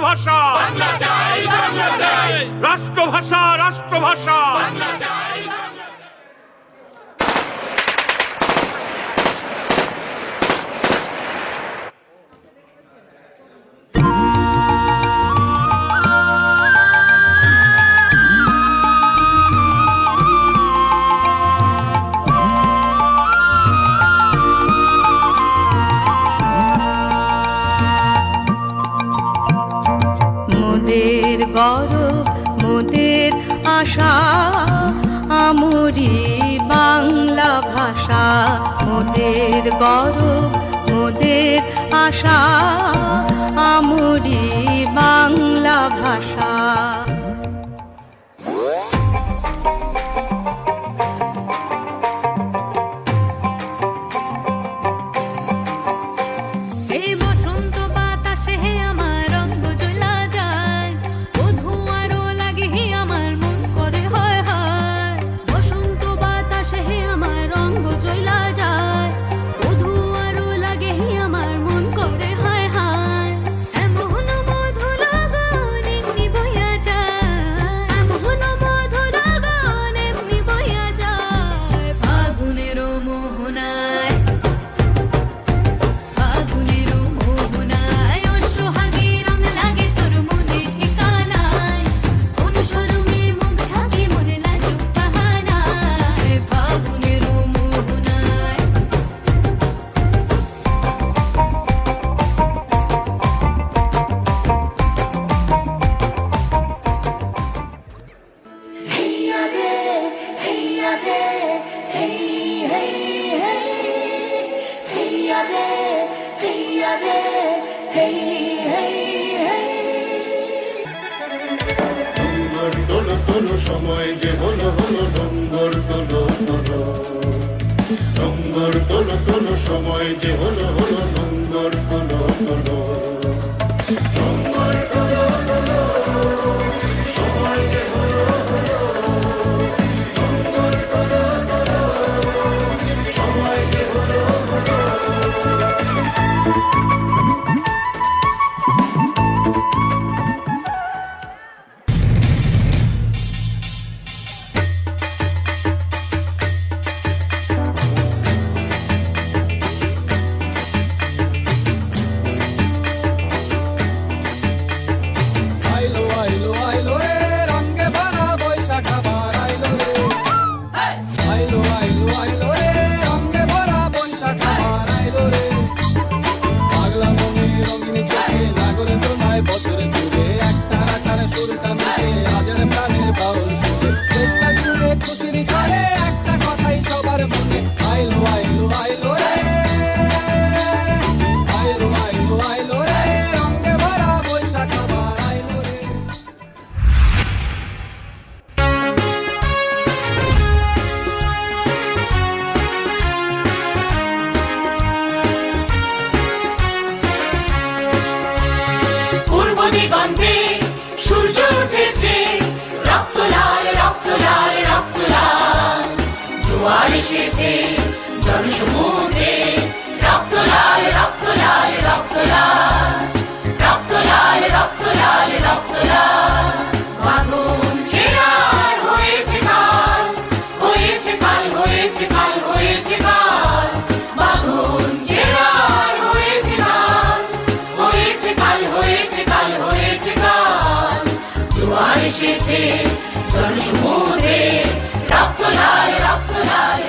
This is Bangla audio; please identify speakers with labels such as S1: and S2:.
S1: রাষ্ট্রভাষা, রাষ্ট্রভাষা, রাষ্ট্রভাষা।
S2: মোদের গৌরব, মোদের আশা, আমরি বাংলা ভাষা। মোদের গৌরব, মোদের আশা, আমরি বাংলা ভাষা।
S3: সময় যে হলো হলো ডঙ্গর তোলো তোলো, ডঙ্গর তোলো তোলো, সময় যে হলো হলো ডঙ্গর তোলো তোলো, ডঙ্গর তোলো তোলো, সময় যে হলো হলো, ডঙ্গর তোলো তোলো, সময় যে হলো হলো। বছরে জুড়ে একটা আকারে সুরটা মিশে আজের প্রাণের বাউল সুরে চেষ্টা জুড়ে খুশির ঝড়ে একটা কথাই সবার মনে আইলো আইলো আইলো রে, আইলো আইলো আইলো রে, রঙে ভরা বৈশাখ আবার আইলো রে।
S4: দিগন্তে সূর্য উঠেছে, রক্ত লাল রক্ত লাল রক্ত লাল, জোয়ার এসেছে জনসমুদ্রে, রক্ত লাল রক্ত লাল রক্ত লাল, রক্ত লাল রক্ত লাল রক্ত লাল। বাঁধন ছেঁড়ার হয়েছে কাল, হয়েছে কাল, হয়েছে কাল, হয়েছে কাল, বাঁধন ছেঁড়ার হয়েছে কাল, হয়েছে কাল, হয়েছে কাল, হয়েছে কাল, জোয়ার এসেছে জনসমুদ্রে, রক্ত লাল রক্ত লাল।